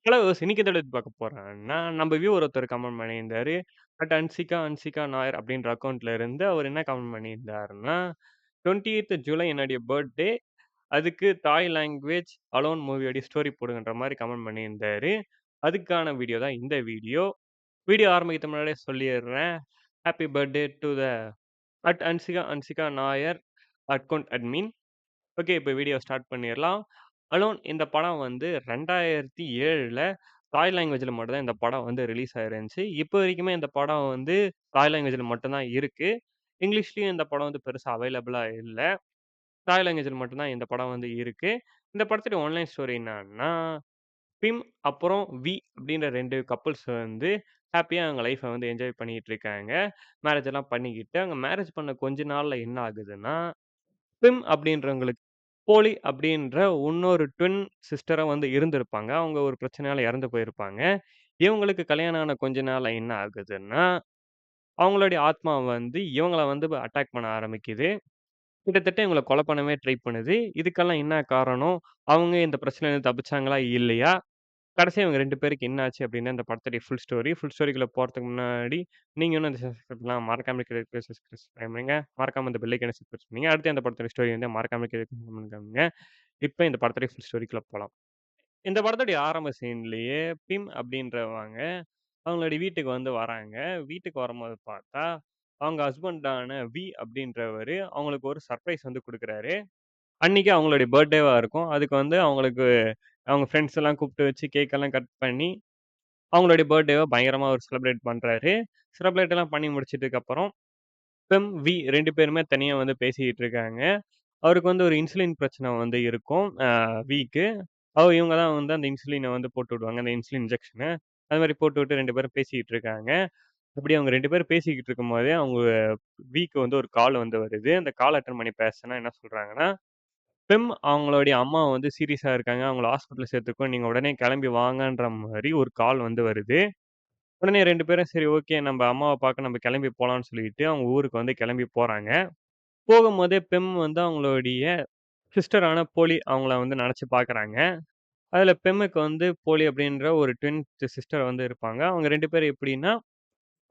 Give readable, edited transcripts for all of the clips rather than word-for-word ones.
Hello! இன்னைக்கு எத பத்தி பார்க்க போறோம்னா, நம்ம வியூவர் ஒருத்தர் கமெண்ட் பண்ணியிருந்தாரு. அன்சிகா அன்சிகா நாயர் அப்படின்ற அக்கவுண்ட்ல இருந்து அவர் என்ன கமெண்ட் பண்ணியிருந்தாருன்னா, 28த் ஜூலை என்னுடைய பர்த்டே. அதுக்கு தாய் லாங்குவேஜ் அலோன் மூவியோட ஸ்டோரி போடுங்கன்ற மாரி கமெண்ட் பண்ணியிருந்தாரு. அதுக்கான வீடியோ தான் இந்த வீடியோ. வீடியோ ஆரம்பிக்கிறதுக்கு முன்னாடியே சொல்லிர்றேன். Happy birthday to the Anshika Anshika Nair account admin. Okay. இப்ப வீடியோ ஸ்டார்ட் பண்ணிறலாம். அலோன் இந்த படம் வந்து 2007ல தாய் லாங்குவேஜ்ல மட்டும் தான் இந்த படம் வந்து ரிலீஸ் ஆயிருந்துச்சு. இப்போ வரைக்குமே இந்த படம் வந்து தாய் லாங்குவேஜ்ல மட்டும் தான் இருக்கு. இங்கிலீஷ்லயும் இந்த படம் வந்து பெருசா அவைலபிளா இல்ல. தாய் லாங்குவேஜ்ல மட்டும் தான் இந்த படம் வந்து இருக்கு. இந்த படத்துடைய ஒன்லைன் ஸ்டோரி என்னான்னா, பிம் அப்புறம் வி அப்படின்ற 2 கப்பிள்ஸ் வந்து ஹேப்பியா அவங்க லைஃப்ப வந்து என்ஜாய் பண்ணிட்டு இருக்காங்க. மேரேஜ் எல்லாம் பண்ணிக்கிட்டு, அங்க மேரேஜ் பண்ண கொஞ்ச நாள்ல என்ன ஆகுதுன்னா, பிம் அப்படின்றவங்களுக்கு போலி அப்படின்ற இன்னொரு ட்வின் சிஸ்டரா வந்து இருந்திருப்பாங்க. அவங்க ஒரு பிரச்சனையால இறந்து போயிருப்பாங்க. இவங்களுக்கு கல்யாணம் ஆன கொஞ்ச நாள்ல என்ன ஆகுதுன்னா, அவங்களுடைய ஆத்மா வந்து இவங்கள வந்து அட்டாக் பண்ண ஆரம்பிக்குது. கிட்டத்தட்ட இவங்கள கொலை பண்ணவே ட்ரை பண்ணுது. இதுக்கெல்லாம் என்ன காரணம்? அவங்க இந்த பிரச்சனையிலருந்து தப்பிச்சாங்களா? இல்லையா? கடைசியா இவங்க 2 பேருக்கு என்ன ஆச்சு அப்படின்னு இந்த படத்துடைய ஃபுல் ஸ்டோரி. ஃபுல் ஸ்டோரிக்குள்ள போறதுக்கு முன்னாடி, நீங்க இன்னும் இந்த சப்ஸ்கிரைப்லாம் மறக்காம கீழ சப்ஸ்கிரைப் பண்ணுங்க. மறக்காம இந்த பெல் ஐகான சப்ஸ்கிரைப் பண்ணுங்க. அடுத்து அந்த படத்தோட ஸ்டோரி வந்து மறக்காம கீழ கமெண்ட் பண்ணுங்க. இப்ப இந்த படத்துடைய ஃபுல் ஸ்டோரிக்குள்ள போலாம். இந்த படத்துடைய ஆரம்ப சீன்லயே பிம் அப்படின்றவங்க அவங்களுடைய வீட்டுக்கு வந்து வராங்க. வீட்டுக்கு வரும்போது பார்த்தா, அவங்க ஹஸ்பண்டான வி அப்படின்றவரு அவங்களுக்கு ஒரு சர்ப்ரைஸ் வந்து குடுக்குறாரு. அன்னைக்கு அவங்களுடைய பர்த்டேவா இருக்கும். அதுக்கு வந்து அவங்களுக்கு அவங்க ஃப்ரெண்ட்ஸ் எல்லாம் கூப்பிட்டு வச்சு கேக் எல்லாம் கட் பண்ணி, அவங்களுடைய பர்த்டேவ பயங்கரமா அவரு செலிப்ரேட் பண்றாரு. செலிப்ரேட் எல்லாம் பண்ணி முடிச்சதுக்கப்புறம், பெம், வி 2 பேருமே தனியா வந்து பேசிக்கிட்டு இருக்காங்க. அவருக்கு வந்து ஒரு இன்சுலின் பிரச்சனை வந்து இருக்கும். விக்கு. இவங்க தான் வந்து அந்த இன்சுலின வந்து போட்டு விடுவாங்க. அந்த இன்சுலின் இன்ஜெக்ஷன. அது மாரி போட்டுவிட்டு 2 பேரும் பேசிக்கிட்டு இருக்காங்க. அப்படி அவங்க 2 பேரும் பேசிக்கிட்டு இருக்கும்போதே, அவங்க விக்கு வந்து ஒரு கால் வந்து வருது. அந்த கால் அட்டெண்ட் பண்ணி பேசுனா என்ன சொல்றாங்கன்னா, பெம் அவங்களுடைய அம்மா வந்து சீரியஸா இருக்காங்க. அவங்கள ஹாஸ்பிட்டல்ல சேர்த்துருக்கோம். நீங்க உடனே கிளம்பி வாங்கன்ற மாரி ஒரு கால் வந்து வருது. உடனே 2 பேரும் சரி ஓகே நம்ம அம்மாவ பார்க்க நம்ம கிளம்பி போலான்னு சொல்லிட்டு அவங்க ஊருக்கு வந்து கிளம்பி போறாங்க. போகும்போதே பெம் வந்து அவங்களுடைய சிஸ்டரான போலி அவங்கள வந்து நெனச்சு பார்க்குறாங்க. அதுல பெம்முக்கு வந்து போலி அப்படின்ற ஒரு ட்வின் சிஸ்டர் வந்து இருப்பாங்க. அவங்க 2 பேரும் எப்படின்னா,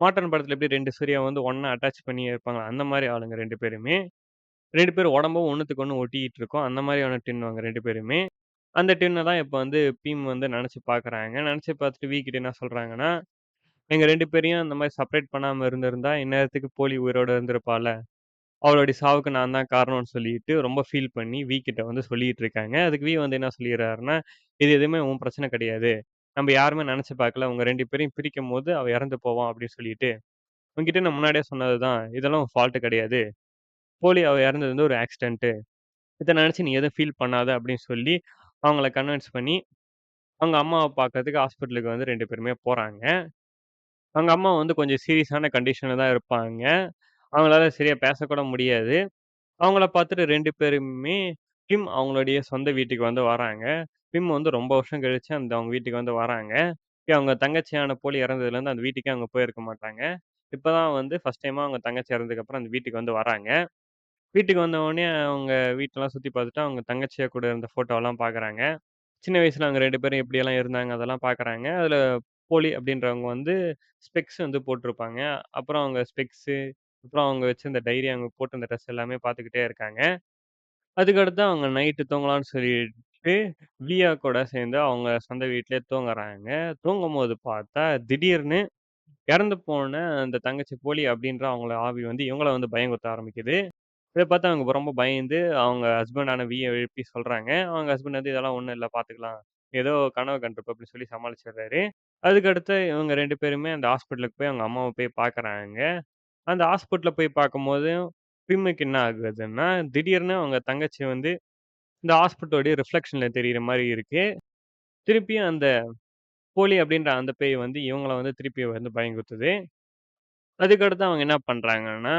மாற்றான் படத்துல எப்படி 2 சூர்யா வந்து ஒண்ணா அட்டாச் பண்ணி இருப்பாங்களா, அந்த மாரி ஆளுங்க 2 பேருமே. 2 பேரும் உடம்பும் ஒண்ணுத்துக்கு ஒண்ணு ஒட்டிக்கிட்டு இருக்கும். அந்த மாரியான ட்வின் அவங்க 2 பேருமே. அந்த ட்வின்ன தான் இப்ப வந்து பீம் வந்து நெனச்சு பார்க்குறாங்க. நெனச்சு பார்த்துட்டு வி கிட்ட என்ன சொல்றாங்கன்னா, "எங்க 2 பேரையும் அந்த மாரி செப்பரேட் பண்ணாம இருந்திருந்தா, இந்நேரத்துக்கு போலி உயிரோட இருந்திருப்பாள்ல. அவளுடைய சாவுக்கு நான் தான் காரணம்னு" சொல்லிட்டு ரொம்ப ஃபீல் பண்ணி வி கிட்ட வந்து சொல்லிட்டு இருக்காங்க. அதுக்கு வி வந்து என்ன சொல்லிர்றாருன்னா, "இது எதுவுமே உன் பிரச்சனை கிடையாது. நம்ப யாருமே நெனச்சு பார்க்கல. உங்க 2 பேரையும் பிரிக்கும்போது அவ இறந்து போவா" அப்படின்னு சொல்லிட்டு, "உன்கிட்ட நான் முன்னாடியே சொன்னது தான். இதெல்லாம் உன் ஃபால்ட் கிடையாது. போலி அவ இறந்தது வந்து ஒரு ஆக்சிடென்ட். இத நெனச்சு நீ எதுவும் ஃபீல் பண்ணாத" அப்படின்னு சொல்லி அவங்கள கன்வின்ஸ் பண்ணி, அவங்க அம்மாவ பார்க்கறதுக்கு ஹாஸ்பிட்டலுக்கு வந்து 2 பேருமே போறாங்க. அவங்க அம்மா வந்து கொஞ்சம் சீரியஸான கண்டிஷன்ல தான் இருப்பாங்க. அவங்களால சரியா பேசக்கூட முடியாது. அவங்கள பார்த்துட்டு 2 பேருமே கிம் அவங்களுடைய சொந்த வீட்டுக்கு வந்து வராங்க. கிம் வந்து ரொம்ப வருஷம் கழிச்சு அவங்க வீட்டுக்கு வந்து வராங்க. அவங்க தங்கச்சியான போலி இறந்ததுலேருந்து அந்த வீட்டுக்கே அவங்க போயிருக்க மாட்டாங்க. இப்ப தான் வந்து ஃபர்ஸ்ட் டைமா அவங்க தங்கச்சி இறந்ததுக்கப்புறம் அந்த வீட்டுக்கு வந்து வராங்க. வீட்டுக்கு வந்த உடனே அவங்க வீட்டெல்லாம் சுத்தி பார்த்துட்டு, அவங்க தங்கச்சியா கூட இருந்த ஃபோட்டோலாம் பார்க்குறாங்க. சின்ன வயசுல அவங்க 2 பேரும் எப்படியெல்லாம் இருந்தாங்க அதெல்லாம் பார்க்குறாங்க. அதுல போலி அப்படின்றவங்க வந்து ஸ்பெக்ஸ் வந்து போட்டிருப்பாங்க. அப்புறம் அவங்க ஸ்பெக்ஸு, அப்புறம் அவங்க வச்சிருந்த டைரி, அவங்க போட்டிருந்த ட்ரெஸ் எல்லாமே பார்த்துக்கிட்டே இருக்காங்க. அதுக்கடுத்து அவங்க நைட்டு தூங்கலான்னு சொல்லிட்டு, வியா கூட சேர்ந்து அவங்க சொந்த வீட்லயே தூங்குறாங்க. தூங்கும்போது பார்த்தா, திடீர்னு இறந்து போன அந்த தங்கச்சி போலி அப்படின்ற அவங்கள ஆவி வந்து இவங்கள வந்து பயங்குறுத்த ஆரம்பிக்குது. இத பார்த்து அவங்க ரொம்ப பயந்து, அவங்க ஹஸ்பண்டான விய எழுப்பி சொல்றாங்க. அவங்க ஹஸ்பண்ட் வந்து "இதெல்லாம் ஒண்ணும் இல்ல பார்த்துக்கலாம். ஏதோ கனவு கண்டிருப்ப" அப்படின்னு சொல்லி சமாளிச்சுடுறாரு. அதுக்கடுத்து இவங்க 2 பேருமே அந்த ஹாஸ்பிட்டலுக்கு போய் அவங்க அம்மாவ போய் பார்க்குறாங்க. அந்த ஹாஸ்பிட்டல்ல போய் பார்க்கும்போது, பிம்முக்கு என்ன ஆகுதுன்னா, திடீர்னு அவங்க தங்கச்சி வந்து இந்த ஹாஸ்பிட்டலோடைய ரிஃப்ளெக்ஷன்ல தெரியிற மாரி இருக்கு. திருப்பியும் அந்த போலி அப்படின்ற அந்த பேய் வந்து இவங்கள வந்து திருப்பி வந்து பயங்குறுத்துது. அதுக்கடுத்து அவங்க என்ன பண்றாங்கன்னா,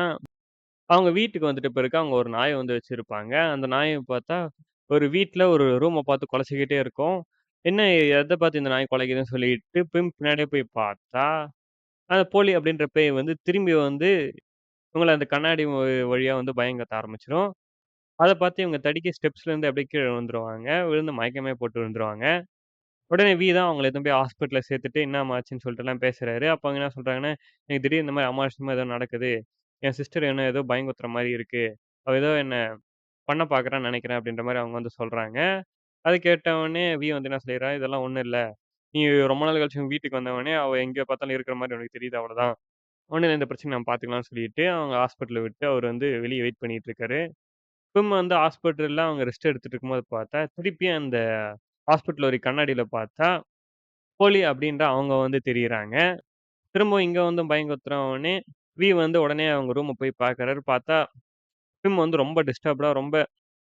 அவங்க வீட்டுக்கு வந்துட்ட பிறகு அவங்க ஒரு நாய வந்து வச்சிருப்பாங்க. அந்த நாய பார்த்தா, ஒரு வீட்ல ஒரு ரூம பார்த்து கொலைச்சுக்கிட்டே இருக்கும். என்ன எத பார்த்து இந்த நாய் கொலைக்குதுன்னு சொல்லிட்டு பின்னாடியே போய் பார்த்தா, அந்த போலி அப்படின்ற பேய் வந்து திரும்பி வந்து இவங்கள அந்த கண்ணாடி வழியா வந்து பயங்கத்த ஆரம்பிச்சுரும். அத பார்த்து இவங்க தடுக்கி ஸ்டெப்ஸ்லேருந்து அப்படியே கீழ விழுந்துருவாங்க. விழுந்து மயக்கமே போட்டு விழுந்துருவாங்க. உடனே வி தான் அவங்கள எடுத்துன்னு போய் ஹாஸ்பிட்டல்ல சேர்த்துட்டு என்னாம்மா ஆச்சுன்னு சொல்லிட்டுலாம் பேசுறாரு. அப்ப அவங்க என்ன சொல்றாங்கன்னா, "எனக்கு திடீர்னு இந்த மாரி அமானுஷமா ஏதோ நடக்குது. என் சிஸ்டர் என்ன ஏதோ பயங்குத்துற மாரி இருக்கு. அவ ஏதோ என்ன பண்ண பார்க்குறான்னு நெனைக்கிறேன்." அப்படின்ற மாரி அவங்க வந்து சொல்றாங்க. அத கேட்டவுனே வி வந்து என்ன சொல்லிடுறான், "இதெல்லாம் ஒண்ணும் இல்ல. நீ ரொம்ப நாள் கழிச்சு உங்க வீட்டுக்கு வந்தவுனே அவ எங்க பார்த்தாலும் இருக்கிற மாரி உனக்கு தெரியுது அவ்வளோதான். ஒண்ணும் இல்ல இந்த பிரச்சனைய நம்ம பார்த்துக்கலாம்னு" சொல்லிட்டு அவங்க ஹாஸ்பிட்டல விட்டு அவர் வந்து வெளிய வெயிட் பண்ணிட்டு இருக்காரு. திரும்ப வந்து ஹாஸ்பிட்டல்ல அவங்க ரெஸ்ட் எடுத்துட்டு இருக்கும்போது பார்த்தா, திருப்பியும் அந்த ஹாஸ்பிட்டல் ஒரு கண்ணாடில பார்த்தா, போலி அப்படின்ற அவங்க வந்து தெரியிறாங்க. திரும்பவும் இங்க வந்து பயங்குத்துறவுனே, வி வந்து உடனே அவங்க ரூம போய் பார்க்குறாரு. பார்த்தா, விம் வந்து ரொம்ப டிஸ்டர்ப்டா ரொம்ப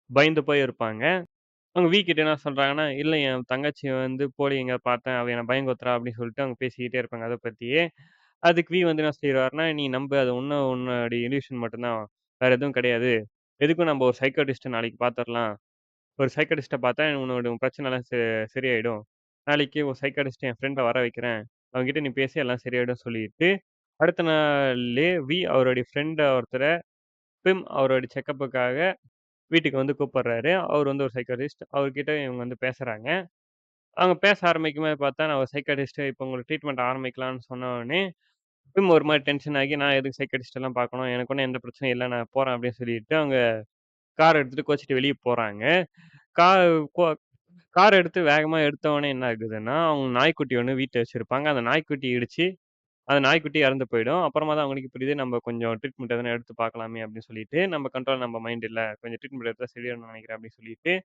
பயந்து போய் இருப்பாங்க. அவங்க வி கிட்ட என்ன சொல்றாங்கன்னா, "இல்ல என் தங்கச்சி வந்து போலி எங்க பார்த்தேன். அவ என்ன பயங்குத்துறா" அப்படின்னு சொல்லிட்டு அவங்க பேசிக்கிட்டே இருப்பாங்க அத பத்தியே. அதுக்கு வி வந்து என்ன சொல்லிருவாருன்னா, "நீ நம்பு அது இன்னும் உன்னோட இல்யூஷன் மட்டும் தான். வேற எதுவும் கிடையாது. எதுக்கும் நம்ம ஒரு சைக்காட்ரிஸ்ட்ட நாளைக்கு பார்த்துரலாம். ஒரு சைக்காட்ரிஸ்ட்ட பார்த்தா உன்னோட பிரச்சனைலாம் சரியாயிடும். நாளைக்கு ஒரு சைக்காட்ரிஸ்ட் என் ஃப்ரெண்ட வர வைக்கிறேன். அவன்கிட்ட நீ பேசி எல்லாம் சரியாயிடும்" சொல்லிட்டு, அடுத்த நாள்லயே வி அவருடைய ஃப்ரெண்ட ஒருத்தர பிம் அவருடைய செக்கப்புக்காக வீட்டுக்கு வந்து கூப்பிடுறாரு. அவர் வந்து ஒரு சைக்காட்ரிஸ்ட். அவர்கிட்ட இவங்க வந்து பேசுறாங்க. அவங்க பேச ஆரம்பிக்கும்போது பார்த்தா, நான் ஒரு சைக்காட்ரிஸ்ட் இப்போ உங்களுக்கு ட்ரீட்மெண்ட் ஆரம்பிக்கலான்னு சொன்ன உடனே, விம் ஒரு மாரி டென்ஷன் ஆகி, "நான் எதுக்கு சைக்காட்ரிஸ்ட்லாம் பார்க்கணும்? எனக்கு ஒண்ணும் எந்த பிரச்சனையும் இல்ல. நான் போறேன்" அப்படின்னு சொல்லிட்டு அவங்க கார் எடுத்துட்டு கோச்சிட்டு வெளிய போறாங்க. கா கோ கார் எடுத்து வேகமா எடுத்தவுனே என்ன ஆகுதுன்னா, அவங்க நாய்க்குட்டி ஒண்ணு வீட்ல வச்சிருப்பாங்க. அந்த நாய்க்குட்டி இடிச்சு, அந்த நாய்க்குட்டி இறந்து போயிடும். அப்புறமா தான் அவங்களுக்கு புரியுது, நம்ம கொஞ்சம் ட்ரீட்மெண்ட் எதனா எடுத்து பார்க்கலாமே அப்படின்னு சொல்லிட்டு, நம்ம கண்ட்ரோல் நம்ம மைண்ட் இல்ல. கொஞ்சம் ட்ரீட்மெண்ட் எடுத்தா சரியாயிடும்னு நினைக்கிறேன் அப்படின்னு சொல்லிட்டு,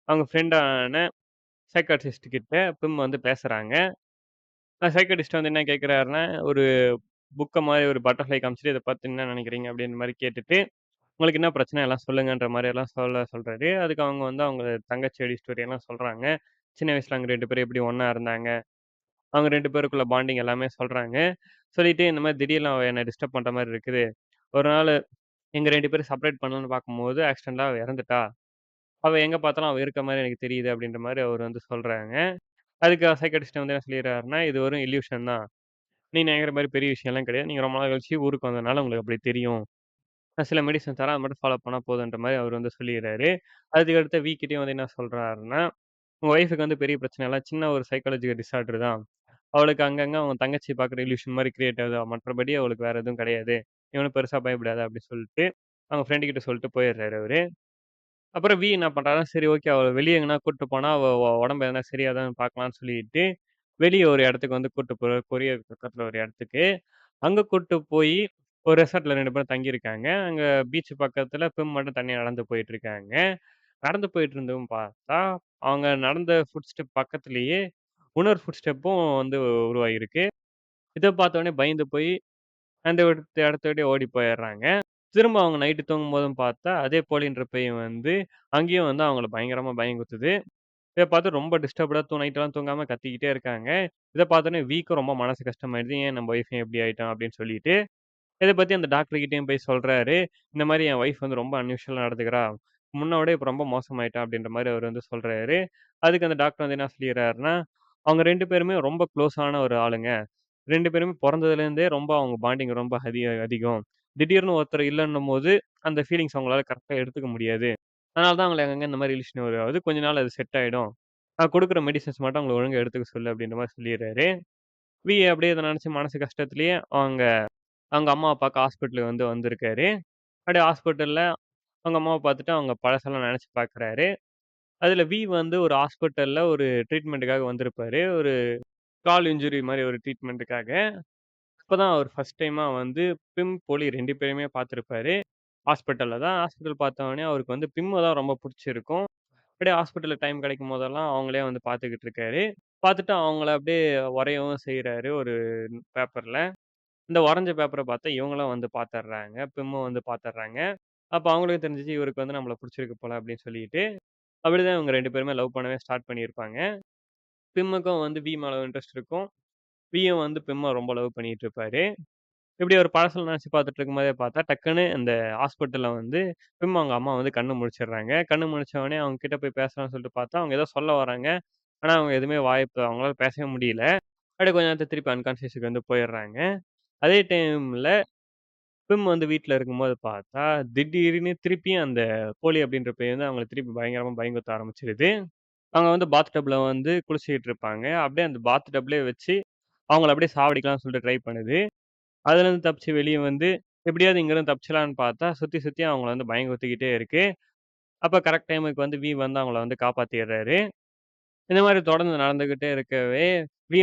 அவங்க ஃப்ரெண்டான சைக்காட்ரிஸ்ட் கிட்ட பிம் வந்து பேசுறாங்க. சைக்காட்ரிஸ்ட் வந்து என்ன கேட்கிறாருன்னா, ஒரு புக்க மாரி ஒரு பட்டர்ஃப்ளை காமிச்சுட்டு, "இத பார்த்து என்ன நினைக்கிறீங்க?" அப்படின்ற மாரி கேட்டுட்டு, "உங்களுக்கு என்ன பிரச்சனை எல்லாம் சொல்லுங்கன்ற" மாரி எல்லாம் சொல்றாரு. அதுக்கு அவங்க வந்து அவங்க தங்கச்சியோட ஸ்டோரி எல்லாம் சொல்றாங்க. சின்ன வயசுல அவங்க 2 பேரும் எப்படி ஒண்ணா இருந்தாங்க. அவங்க 2 பேருக்குள்ள பாண்டிங் எல்லாமே சொல்றாங்க. சொல்லிட்டு இந்த மாரி திடீர்னு அவ என்ன டிஸ்டர்ப் பண்ற மாரி இருக்குது. ஒரு நாளு எங்க 2 பேரும் செப்பரேட் பண்ணலான்னு பார்க்கும்போது, ஆக்சிடென்ட்டா அவ இறந்துட்டா. அவ எங்க பார்த்தாலும் அவ இருக்க மாரி எனக்கு தெரியுது அப்படின்ற மாரி அவரு வந்து சொல்றாங்க. அதுக்கு சைக்காட்ரிஸ்ட் வந்து என்ன சொல்லிடுறாருன்னா, "இது வெறும் இல்யூஷன் தான். நீ நினைக்கிற மாரி பெரிய விஷயம்லாம் கிடையாது. நீங்க ரொம்ப நாள் கழிச்சு ஊருக்கு வந்ததுனால உங்களுக்கு அப்படி தெரியும். நான் சில மெடிசின் தரேன். அத மட்டும் ஃபாலோ பண்ணா போதுன்ற" மாரி அவரு வந்து சொல்லிர்றாரு. அதுக்கு அடுத்து வி கிட்டயும் வந்து என்ன சொல்றாருன்னா, "உங்க ஒய்ஃப்க்கு வந்து பெரிய பிரச்சனை இல்ல. சின்ன ஒரு சைக்காலஜிக்கல் டிஸார்டர் தான். அவளுக்கு அங்கங்க அவங்க தங்கச்சி பார்க்குற இல்யூஷன் மாரி கிரியேட் ஆகுது. மற்றபடி அவளுக்கு வேற எதுவும் கிடையாது. நீ ஒண்ணும் பெருசா பயப்படாத" அப்படி சொல்லிட்டு, அவங்க ஃப்ரெண்ட் கிட்ட சொல்லிட்டு போயிர்றாரு அவரு. அப்புறம் வி என்ன பண்றாருன்னா, சரி ஓகே அவள வெளிய எங்கனா கூட்டு போனா, அவ உடம்பு எதனா சரியாதான்னு பார்க்கலான்னு சொல்லிட்டு, வெளிய ஒரு இடத்துக்கு வந்து கூட்டு போறாரு. கொரியர் பக்கத்துல ஒரு இடத்துக்கு. அங்க கூட்டு போயி, ஒரு ரெசார்ட்ல 2 பேரும் தங்கியிருக்காங்க. அங்க பீச் பக்கத்துல பிம் மட்டும் தனியா நடந்து போயிட்டுருக்காங்க. நடந்து போயிட்டுருந்தவும் பார்த்தா, அவங்க நடந்த ஃபுட் ஸ்டெப் பக்கத்திலேயே, இன்னொரு ஃபுட் ஸ்டெப்பும் வந்து உருவாகியிருக்கு. இத பார்த்தோனே பயந்து போய், அந்த இடத்த விட்டு ஓடி போயிர்றாங்க. திரும்ப அவங்க நைட்டு தூங்கும்போதும் பார்த்தா, அதே போலின்ற பேய் வந்து, அங்கேயும் வந்து அவங்கள பயங்கரமா பயங்குத்துது. இத பார்த்து ரொம்ப டிஸ்டர்ப்டா நைட்லாம் தூங்காம கத்திக்கிட்டே இருக்காங்க. இத பார்த்தோனே விக்கும் ரொம்ப மனசு கஷ்டமாயிடுது. ஏன் நம்ம ஒய்ஃப் ஏன் இப்படி ஆயிட்டான் அப்படின்னு சொல்லிட்டு, இத பத்தி அந்த டாக்டர் கிட்டயும் போய் சொல்றாரு. இந்த மாரி என் ஒய்ஃப் வந்து ரொம்ப அன்யூஷுவலா நடந்துக்கிறா. முன்ன விட இப்ப ரொம்ப மோசமாயிட்டா அப்படின்ற மாரி அவரு வந்து சொல்றாரு. அதுக்கு அந்த டாக்டர் வந்து என்ன சொல்லிர்றாருன்னா, அவங்க 2 பேருமே ரொம்ப க்ளோஸான ஒரு ஆளுங்க. 2 பேருமே பொறந்ததுலேருந்தே ரொம்ப அவங்க பாண்டிங் ரொம்ப அதிகம். திடீர்னு ஒருத்தர் இல்லன்னும்போது, அந்த ஃபீலிங்ஸ் அவங்களால கரெக்ட்டா எடுத்துக்க முடியாது. அதனால தான் அவங்களுக்கு அங்கங்க இந்த மாரி இல்யூஷன் உருவாகுது. கொஞ்ச நாள் அது செட் ஆயிடும். நான் குடுக்குற மெடிசின்ஸ் மட்டும் அவங்கள ஒழுங்கா எடுத்துக்க சொல்லு அப்படின்ற மாரி சொல்லிர்றாரு. வி அப்படியே இத நெனச்சு மனசு கஷ்டத்திலேயே அவங்க அவங்க அம்மாவ பாக்க ஹாஸ்பிட்டலுக்கு வந்து வந்திருக்காரு. அப்படியே ஹாஸ்பிட்டல்ல அவங்க அம்மாவ பாத்துட்டு அவங்க பழசெல்லாம் நெனச்சு பாக்குறாரு. அதுல வி வந்து ஒரு ஹாஸ்பிட்டல்ல ஒரு ட்ரீட்மெண்ட்டுக்காக வந்திருப்பாரு. ஒரு கால் இன்ஜுரி மாரி ஒரு ட்ரீட்மெண்ட்டுக்காக. அப்பதான் அவர் ஃபர்ஸ்ட் டைமா வந்து பிம், போலி 2 பேரையுமே பார்த்திருப்பாரு. ஹாஸ்பிட்டல்ல தான். ஹாஸ்பிட்டல் பார்த்தவுனே அவருக்கு வந்து பிம்ம தான் ரொம்ப புடிச்சிருக்கும். அப்படியே ஹாஸ்பிட்டல்ல டைம் கிடைக்கும் போதெல்லாம் அவங்களே வந்து பார்த்துக்கிட்டு இருக்காரு. பார்த்துட்டு அவங்கள அப்படியே வரையவும் செய்றாரு ஒரு பேப்பர்ல. இந்த வரைஞ்ச பேப்பர பார்த்தா இவங்களும் வந்து பார்த்துடுறாங்க. பிம்மும் வந்து பார்த்துடுறாங்க. அப்ப அவங்களுக்கும் தெரிஞ்சுச்சு இவருக்கு வந்து நம்மள புடிச்சிருக்கு போல அப்படின்னு சொல்லிட்டு, அப்படிதான் இவங்க 2 பேருமே லவ் பண்ணவே ஸ்டார்ட் பண்ணியிருப்பாங்க. பிம்முக்கும் வந்து வி மேல இன்ட்ரெஸ்ட் இருக்கும். வியும் வந்து பிம்ம ரொம்ப லவ் பண்ணிட்டு இருப்பாரு. இப்படி ஒரு பழசுல நெனச்சு பார்த்துட்டு இருக்கும்போதே பார்த்தா, டக்குன்னு இந்த ஹாஸ்பிட்டல்ல வந்து பிம் அவங்க அம்மா வந்து கண்ணு முழிச்சுடுறாங்க. கண்ணு முழிச்ச உடனே அவங்க கிட்ட போய் பேசலாம்னு சொல்லிட்டு பார்த்தா, அவங்க ஏதோ சொல்ல வராங்க. ஆனா, அவங்க எதுவுமே அவங்களால பேசவே முடியல. அப்படியே கொஞ்ச நேரத்துல திருப்பி அன்கான்ஷியஸ்க்கு வந்து போயிடுறாங்க. அதே டைம்ல பிம் வந்து வீட்ல இருக்கும்போது பார்த்தா, திடீர்னு திருப்பியும் அந்த போலி அப்படின்ற பேய் வந்து அவங்கள திருப்பி பயங்கரமா பயமுறுத்த ஆரம்பிச்சுருது. அவங்க வந்து பாத் டப்ல வந்து குளிச்சுக்கிட்டு இருப்பாங்க. அப்படியே அந்த பாத் டப்லயே வச்சு அவங்கள அப்படியே சாவடிக்கலாம்னு சொல்லிட்டு ட்ரை பண்ணுது. அதுலேருந்து தப்பிச்சு வெளிய வந்து எப்படியாவது இங்கேருந்து தப்பிச்சிடலான்னு பார்த்தா, சுத்தி சுத்தி அவங்கள வந்து பயங்குறுத்திக்கிட்டே இருக்கு. அப்ப கரெக்ட் டைமுக்கு வந்து வந்து அவங்கள வந்து காப்பாத்திர்றாரு. இந்த மாரி தொடர்ந்து நடந்துகிட்டே இருக்கவே,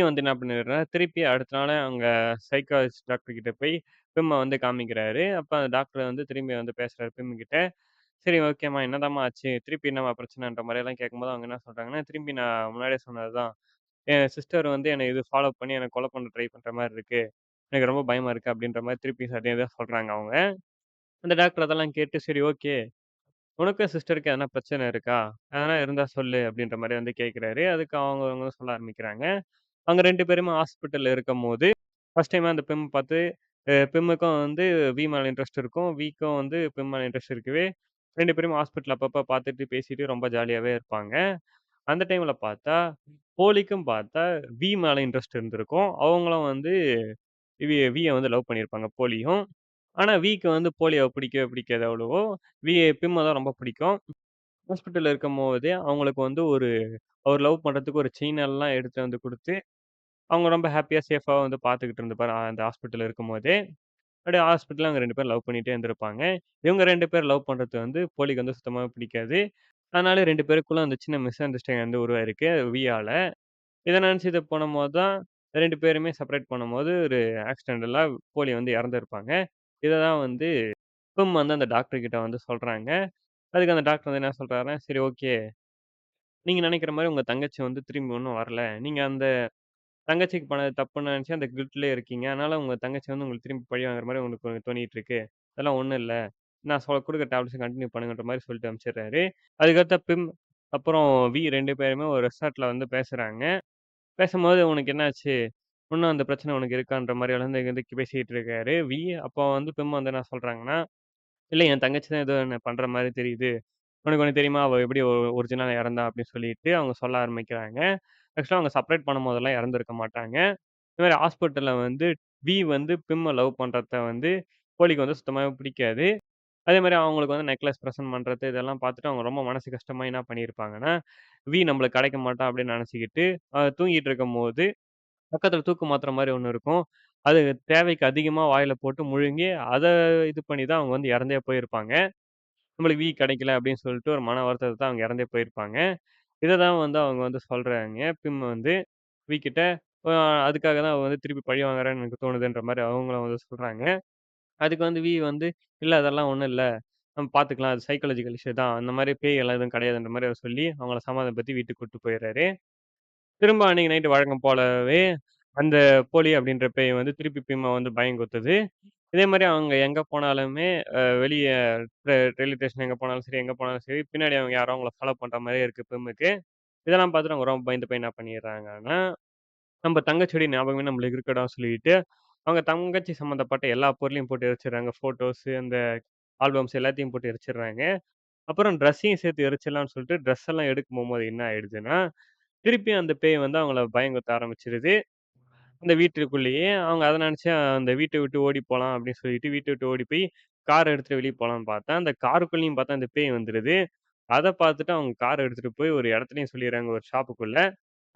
வந்து என்ன பண்ணிடுறாரு, திருப்பி அடுத்த நாளே அங்க சைக்காலஜிஸ்ட் டாக்டர் கிட்ட போய் வந்து காமிக்கிறாரு. அப்ப அந்த டாக்டர் வந்து திரும்பி வந்து பேசுறாரு கிட்ட. "சரி ஓகேம்மா, என்னதாம்மா ஆச்சு? திருப்பி என்னம்மா பிரச்சனைன்ற?" மாரியெல்லாம் கேட்கும்போது அவங்க என்ன சொல்றாங்கன்னா, "திரும்பி நான் முன்னாடியே சொன்னது தான். என் சிஸ்டர் வந்து என்ன இது ஃபாலோ பண்ணி என்ன கொலை பண்ண ட்ரை பண்ற மாரி இருக்கு. எனக்கு ரொம்ப பயமா இருக்கு." அப்படின்ற மாரி திருப்பி அதே தான் சொல்றாங்க அவங்க. அந்த டாக்டர் அதெல்லாம் கேட்டு, "சரி ஓகே. உனக்கும் சிஸ்டருக்கும் எதனா பிரச்சனை இருக்கா? எதனா இருந்தா சொல்லு." அப்படின்ற மாரி வந்து கேட்கிறாரு. அதுக்கு அவங்க சொல்ல ஆரம்பிக்கிறாங்க. அவங்க 2 பேருமே ஹாஸ்பிட்டல்ல இருக்கும்போது, ஃபர்ஸ்ட் டைமா அந்த பார்த்து பிம்முக்கும் வந்து மேல இன்ட்ரெஸ்ட் இருக்கும். க்கும் வந்து மேல இன்ட்ரெஸ்ட் இருக்கவே, 2 பேரும் ஹாஸ்பிட்டல்ல அப்பப்ப பார்த்துட்டு, பேசிட்டு ரொம்ப ஜாலியாவே இருப்பாங்க. அந்த டைம்ல பார்த்தா, போலிக்கும் பார்த்தா மேல இன்ட்ரெஸ்ட் இருந்திருக்கும். அவங்களும் வந்து ய வந்து லவ் பண்ணியிருப்பாங்க போலியும். ஆனா க்கு வந்து போலிய பிடிக்கவே பிடிக்காது அவ்வளவோ. வி பிம்ம தான் ரொம்ப பிடிக்கும். ஹாஸ்பிட்டல்ல இருக்கும்போதே அவங்களுக்கு வந்து அவர் லவ் பண்றதுக்கு ஒரு செயின் எல்லாம் எடுத்துட்டு வந்து குடுத்து, அவங்க ரொம்ப ஹேப்பியா, சேஃபா வந்து பார்த்துக்கிட்டு இருந்துப்பாரு அந்த ஹாஸ்பிட்டல்ல இருக்கும்போதே. அப்படியே ஹாஸ்பிட்டல்ல அவங்க 2 பேரும் லவ் பண்ணிட்டே இருந்திருப்பாங்க. இவங்க 2 பேர் லவ் பண்றது வந்து போலிக்கு வந்து சுத்தமாவே பிடிக்காது. அதனால 2 பேருக்குள்ள அந்த சின்ன மிஸ் அண்டர்ஸ்டாண்டிங் வந்து உருவாயிருக்கு ஆல. இத நினைச்சுட்டு போனம்போது தான் 2 பேருமே செப்பரேட் பண்ணும்போது ஒரு ஆக்சிடென்டலா போலி வந்து இறந்திருப்பாங்க. இத தான் வந்து வந்து அந்த டாக்டர் கிட்ட வந்து சொல்றாங்க. அதுக்கு அந்த டாக்டர் வந்து என்ன சொல்றாருன்னா, "சரி ஓகே. நீங்க நினைக்கிற மாரி உங்க தங்கச்சி வந்து திரும்பி ஒண்ணும் வரல. நீங்க அந்த தங்கச்சிக்கு பண்ணது தப்புன்னு நினைச்சு அந்த கில்ட்லயே இருக்கீங்க. அதனால உங்க தங்கச்சி வந்து உங்களுக்கு திரும்பி பழி வாங்குற மாரி உங்களுக்கு தோணிட்டு இருக்கு. அதெல்லாம் ஒண்ணும் இல்ல. நான் குடுக்குற டேப்லெட்ஸ கன்டின்யூ பண்ணுங்கன்ற" மாரி சொல்லிட்டு அனுப்பிச்சிடுறாரு. அதுக்கடுத்து அப்புறம் 2 பேருமே ஒரு ரெசார்ட்ல வந்து பேசுறாங்க. பேசும்போது "உனக்கு என்னாச்சு? இன்னும் அந்த பிரச்சனை உனக்கு இருக்கான்ற?" மாரி வந்து வந்து பேசிட்டு இருக்காரு அப்போ வந்து வந்து என்ன சொல்றாங்கன்னா, "இல்ல என் தங்கச்சி தான் ஏதோ என்ன பண்ற மாரி தெரியுது. உனக்கு ஒண்ணு தெரியுமா? அவ எப்படி ஒரிஜினலா இறந்தா?" அப்படின்னு சொல்லிட்டு அவங்க சொல்ல ஆரம்பிக்கிறாங்க. ஆக்சுவலா அவங்க செப்பரேட் பண்ணும்போதெல்லாம் இறந்திருக்க மாட்டாங்க. இந்த மாரி ஹாஸ்பிட்டல்ல வந்து வந்து லவ் பண்றத வந்து போலிக்கு வந்து சுத்தமாவே பிடிக்காது. அதே மாரி அவங்களுக்கு வந்து நெக்லஸ் பிரசன்ட் பண்றது இதெல்லாம் பார்த்துட்டு அவங்க ரொம்ப மனசு கஷ்டமா என்ன பண்ணியிருப்பாங்கன்னா, நம்மளுக்கு கிடைக்க மாட்டா அப்படின்னு நினைச்சுக்கிட்டு, தூங்கிட்டு இருக்கும்போது பக்கத்துல தூக்கு மாத்திரை மாரி ஒண்ணு இருக்கும். அது தேவைக்கு அதிகமா வாயில போட்டு முழுங்கி, அத இது பண்ணி தான் அவங்க வந்து இறந்தே போயிருப்பாங்க. நம்மளுக்கு கிடைக்கல அப்படின்னு சொல்லிட்டு ஒரு மன வருத்தத்த தான் அவங்க இறந்தே போயிருப்பாங்க. இத தான் வந்து அவங்க வந்து சொல்றாங்க. வந்து கிட்ட அ அதுக்காக தான் அவ வந்து திருப்பி பழி வாங்குறான்னு எனக்கு தோணுதுன்ற மாரி அவங்களும் வந்து சொல்றாங்க. அதுக்கு வந்து வந்து, "இல்ல அதெல்லாம் ஒண்ணும் இல்ல. நம்ம பார்த்துக்கலாம். அது சைக்காலஜிக்கல் இஷ்யூ தான். அந்த மாரி பேய் எல்லாம் எதுவும் கிடையாதுன்ற" மாரி அவர் சொல்லி அவங்கள சமாதானப்படுத்தி வீட்டுக்கு கூட்டிட்டு போயிர்றாரு. திரும்ப அன்னைக்கு நைட்டு வழக்கம் போலவே அந்த போலி அப்படின்ற பேய் வந்து திருப்பி வந்து பயங்குத்துது. இதே மாரி அவங்க எங்க போனாலுமே வெளிய ரயில்வே ஸ்டேஷன் எங்க போனாலும் சரி, எங்க போனாலும் சரி, பின்னாடி அவங்க யாரோ அவங்கள ஃபாலோ பண்ற மாரியே இருக்கு பிம்முக்கு. இதெல்லாம் பார்த்துட்டு அவங்க ரொம்ப பயந்து போய் என்ன பண்ணிடுறாங்கன்னா, நம்ம தங்கச்சியோட ஞாபகமே நம்மளுக்கு இருக்கடான்னு சொல்லிட்டு, அவங்க தங்கச்சி சம்மந்தப்பட்ட எல்லா பொருளையும் போட்டு எரிச்சுடுறாங்க. ஃபோட்டோஸு, அந்த ஆல்பம்ஸ் எல்லாத்தையும் போட்டு எரிச்சுடுறாங்க. அப்புறம் ட்ரெஸ்ஸையும் சேர்த்து எரிச்சிடலாம்னு சொல்லிட்டு, ட்ரெஸ் எல்லாம் எடுக்க போம்போது என்ன ஆயிடுதுன்னா, திருப்பியும் அந்த பேய் வந்து அவங்கள பயங்குத்த ஆரம்பிச்சுருது. அந்த வீட்டுக்குள்ளேயே அவங்க அத நினைச்சு அந்த வீட்ட விட்டு ஓடி போலாம் அப்படின்னு சொல்லிட்டு, வீட்ட விட்டு ஓடி போய் கார் எடுத்துட்டு வெளிய போலான்னு பார்த்தா, அந்த காருக்குள்ளேயும் பார்த்தா அந்த பேய் வந்துருது. அத பார்த்துட்டு அவங்க கார் எடுத்துட்டு போய் ஒரு இடத்துலயும் சொல்லிர்றாங்க ஒரு ஷாப்புக்குள்ள.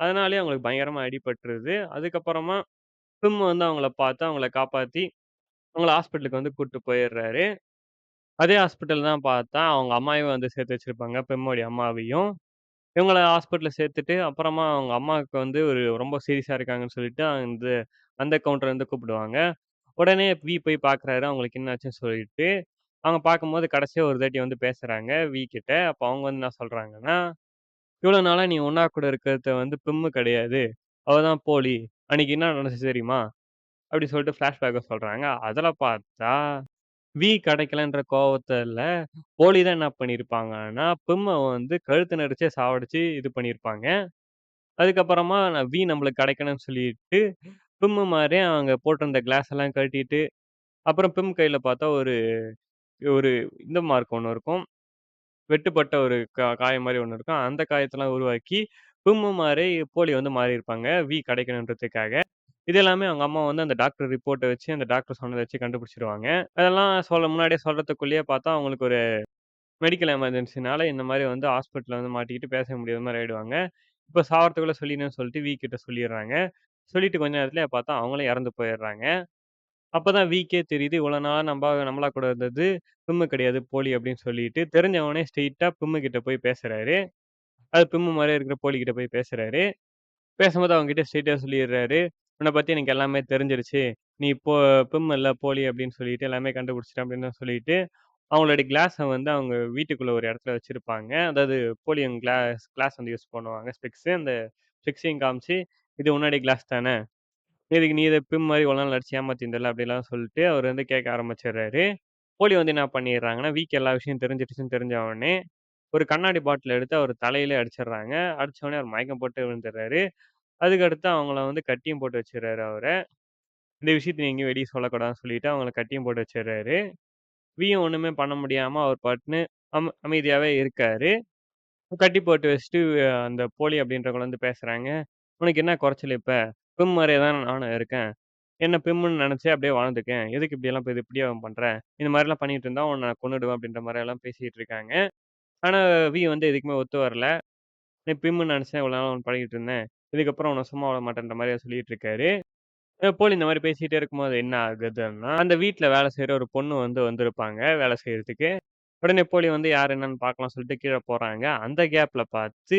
அதனாலேயே அவங்களுக்கு பயங்கரமா அடிபட்டுருது. அதுக்கப்புறமா வந்து அவங்கள பார்த்து அவங்கள காப்பாத்தி, அவங்கள ஹாஸ்பிட்டலுக்கு வந்து கூட்டு போயிர்றாரு. அதே ஹாஸ்பிட்டல் தான் பார்த்தா அவங்க அம்மாவையும் வந்து சேர்த்து வச்சிருப்பாங்க. பெம்மோட அம்மாவையும். இவங்கள ஹாஸ்பிட்டல்ல சேர்த்துட்டு, அப்புறமா அவங்க அம்மாவுக்கு வந்து ரொம்ப சீரியஸா இருக்காங்கன்னு சொல்லிட்டு, அந்த கவுண்டர் வந்து கூப்பிடுவாங்க. உடனே போய் பார்க்குறாரு. அவங்களுக்கு என்ன ஆச்சுன்னு சொல்லிட்டு, அவங்க பார்க்கும்போது கடைசியா ஒரு தாட்டி வந்து பேசுறாங்க கிட்ட. அப்ப அவங்க வந்து என்ன சொல்றாங்கன்னா, "இவ்வளோ நாளா நீ ஒண்ணா கூட இருக்கிறது வந்து கிடையாது. அவ தான் போலி. அன்னைக்கு என்ன நடந்துச்சு தெரியுமா?" அப்படி சொல்லிட்டு ஃப்ளாஷ்பேக்க சொல்றாங்க. அதுல பார்த்தா, கிடைக்கலன்ற கோவத்துல போலி தான் என்ன பண்ணியிருப்பாங்கன்னா, வந்து கழுத்த நெரிச்சே சாவடிச்சு இது பண்ணியிருப்பாங்க. அதுக்கப்புறமா நம்மளுக்கு கிடைக்கணும்னு சொல்லிட்டு, மாரி அவங்க போட்டிருந்த கிளாஸ் எல்லாம் கழட்டிட்டு, அப்புறம் கையில பார்த்தா ஒரு ஒரு இந்த மார்க் ஒண்ணு இருக்கும். வெட்டுப்பட்ட ஒரு காயம் மாரி ஒண்ணு இருக்கும். அந்த காயத்தெல்லாம் உருவாக்கி, மாரி போலி வந்து மாறியிருப்பாங்க. கிடைக்கணுன்றதுக்காக. இது எல்லாமே அவங்க அம்மா வந்து அந்த டாக்டர் ரிப்போர்ட்ட வச்சு, அந்த டாக்டர் சொன்னத வச்சு கண்டுபிடிச்சுருவாங்க. அதெல்லாம் முன்னாடியே சொல்றதுக்குள்ளேயே பார்த்தா அவங்களுக்கு மெடிக்கல் எமர்ஜென்சினால இந்த மாரி வந்து ஹாஸ்பிட்டல்ல வந்து மாட்டிக்கிட்டு பேச முடியாத மாரி ஆயிடுவாங்க. இப்ப சாவறதுக்குள்ள சொல்லிருங்கன்னு சொல்லிட்டு கிட்ட சொல்லிர்றாங்க. சொல்லிட்டு கொஞ்ச நேரத்திலேயே பார்த்தா அவங்களும் இறந்து போயிர்றாங்க. அப்பதான் க்கே தெரியுது இவ்வளோ நாளா நம்மளா கூட இருந்தது கிடையாது போலி அப்படின்னு சொல்லிட்டு தெரிஞ்சவனே ஸ்ட்ரெயிட்டா கிட்ட போய் பேசுறாரு. அது மாரியே இருக்கிற போலி கிட்ட போய் பேசுறாரு. பேசும்போது அவங்ககிட்ட ஸ்ட்ரெயிட்டா சொல்லிர்றாரு. "உன்ன பத்தி எனக்கு எல்லாமே தெரிஞ்சிருச்சு. நீ இப்போ இல்ல போலி அப்படின்னு சொல்லிட்டு எல்லாமே கண்டுபிடிச்சுட்டேன்" அப்படின்னு சொல்லிட்டு, அவங்களுடைய கிளாஸ வந்து அவங்க வீட்டுக்குள்ள ஒரு இடத்துல வச்சிருப்பாங்க. அதாவது போலியன் கிளாஸ் வந்து யூஸ் பண்ணுவாங்க ஸ்பெக்ஸு. அந்த ஸ்பெக்ஸையும் காமிச்சு, "இது உன்னுடைய கிளாஸ் தானே? இதுக்கு நீ இத மாரி இவ்வளோ நாள் நடிச்சு ஏமாத்தியிருந்தல்ல" அப்படிலாம் சொல்லிட்டு அவர் வந்து கேட்க ஆரம்பிச்சுடுறாரு. போலி வந்து என்ன பண்ணிடுறாங்கன்னா, எல்லா விஷயம் தெரிஞ்சிருச்சுன்னு தெரிஞ்ச உடனே, ஒரு கண்ணாடி பாட்டில எடுத்து அவர் தலையிலே அடிச்சிடுறாங்க. அடிச்ச உடனே அவர் மயக்கம் போட்டு விழுந்துடுறாரு. அதுக்கு அடுத்து அவங்கள வந்து கட்டியும் போட்டு வச்சுர்றாரு அவர. இந்த விஷயத்த நீ எங்கேயும் வெளிய சொல்லக்கூடாதுன்னு சொல்லிட்டு அவங்கள கட்டியும் போட்டு வச்சுர்றாரு. யும் ஒண்ணுமே பண்ண முடியாம அவர் பாட்டுன்னு அமைதியாவே இருக்காரு. கட்டி போட்டு வச்சுட்டு அந்த போலி அப்படின்றவங்க வந்து பேசுறாங்க. "உனக்கு என்ன குறைச்சல் இப்ப? மாரியே தான நானும் இருக்கேன். என்ன பிம்முன்னு நெனச்சே அப்படியே வாழ்ந்துக்கேன். எதுக்கு இப்படியெல்லாம் இப்படியா பண்ற? இந்த மாரிலாம் பண்ணிட்டு இருந்தா உன்ன நான் கொன்னுடுவேன்" அப்படின்ற மாரியெல்லாம் பேசிட்டு இருக்காங்க. ஆனா வந்து எதுக்குமே ஒத்து வரல. "நீ பிம்முன்னு நெனச்சு இவ்வளோ நாள் பழகிட்டு இருந்தேன். இதுக்கப்புறம் உன்ன சும்மா விட மாட்டேன்ற" மாரியே சொல்லிட்டு இருக்காரு. போலி இந்த மாரி பேசிட்டே இருக்கும்போது என்ன ஆகுதுன்னா, அந்த வீட்ல வேலை செய்ற ஒரு பொண்ணு வந்து வந்திருப்பாங்க, வேலை செய்றதுக்கு. உடனே போலி வந்து யார் என்னன்னு பார்க்கலாம்னு சொல்லிட்டு கீழ போறாங்க. அந்த கேப்ல பார்த்து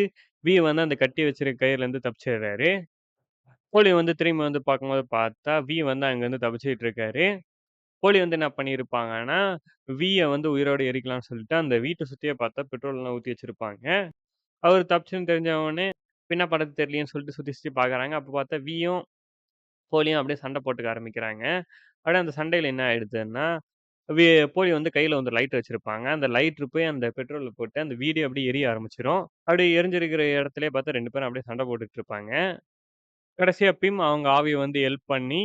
வந்து அந்த கட்டி வச்சிருக்க கயிறுலேருந்து தப்பிச்சிடுறாரு. போலி வந்து திரும்பி வந்து பார்க்கும்போது பார்த்தா, வந்து அங்கருந்து தப்பிச்சுட்டு இருக்காரு. போலி வந்து என்ன பண்ணியிருப்பாங்கன்னா, வந்து உயிரோட எரிக்கலாம்னு சொல்லிட்டு அந்த வீட்ட சுத்தியே பார்த்தா பெட்ரோல்லாம் ஊத்தி வச்சிருப்பாங்க. அவரு தப்பிச்சுன்னு தெரிஞ்ச உடனே, என்ன பண்றது தெரியலையேன்னு சொல்லிட்டு சுத்தி சுத்தி பார்க்குறாங்க. அப்ப பார்த்தா யும் போலியும் அப்படியே சண்டை போட்டுக்க ஆரம்பிக்கிறாங்க. அப்படியே அந்த சண்டையில என்ன ஆயிடுதுன்னா, வி போலி வந்து கையில வந்து லைட் வச்சிருப்பாங்க. அந்த லைட்ரு போய் அந்த பெட்ரோல்ல போட்டு அந்த வீடே அப்படியே எரிய ஆரம்பிச்சுரும். அப்படியே எரிஞ்சிருக்கிற இடத்திலேயே பார்த்தா 2 பேரும் அப்படியே சண்டை போட்டுட்டு இருப்பாங்க. கடைசியா அவங்க ஆவிய வந்து ஹெல்ப் பண்ணி,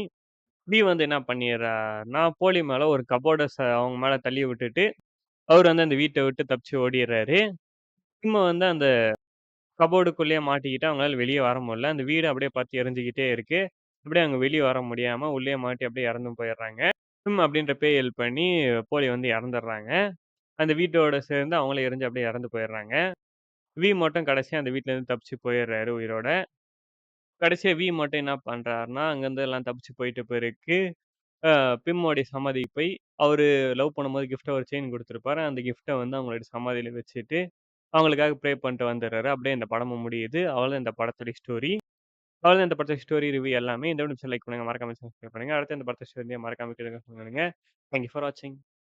வந்து என்ன பண்ணிர்றார்ன்னா, போலி மேல ஒரு கப்போர்ட அவங்க மேல தள்ளி விட்டுட்டு, அவரு வந்து அந்த வீட்ட விட்டு தப்பிச்சு ஓடிர்றாரு. வந்து அந்த கப்போர்டுக்குள்ளேயே மாட்டிக்கிட்டு அவங்களால வெளிய வர முடியல. அந்த வீடு அப்படியே பத்தி எரிஞ்சுகிட்டே இருக்கு. அப்படியே அங்க வெளிய வர முடியாம உள்ளயே மாட்டி அப்படியே இறந்தும் போயிர்றாங்க. அப்படின்ற பேய் ஹெல்ப் பண்ணி போலி வந்து இறந்துடுறாங்க. அந்த வீட்டோட சேர்ந்து அவங்களும் எரிஞ்சு அப்படியே இறந்து போயிடுறாங்க. மட்டும் கடைசியா அந்த வீட்லருந்து தப்பிச்சு போயிர்றாரு உயிரோட. கடைசியா மட்டும் என்ன பண்றாருன்னா, அங்கருந்து எல்லாம் தப்பிச்சு போயிட்ட பிறகு, அ பிம்மோடைய சமாதிக்கு போய் அவரு லவ் பண்ணும்போது கிஃப்ட்டா ஒரு செயின் குடுத்திருப்பாரு. அந்த கிஃப்ட்ட வந்து அவங்களுடைய சமாதியில வச்சுட்டு, அவங்களுக்காக ப்ரே பண்ணிட்டு வந்துர்றாரு. அப்படியே இந்த படமும் முடியுது. அவ்வளோதான் இந்த படத்துடைய ஸ்டோரி. அவ்வளோதான் இந்த படத்தோட ஸ்டோரி ரிவ்யூ எல்லாமே. இந்த வீடியோ லைக் பண்ணுங்க. மறக்காம சப்ஸ்கிரைப் பண்ணுங்க. அடுத்து இந்த படத்த ஸ்டோரிய மறக்காம கீழ கமெண்ட் பண்ணுங்க. தேங்க் யூ ஃபார் வாட்சிங்.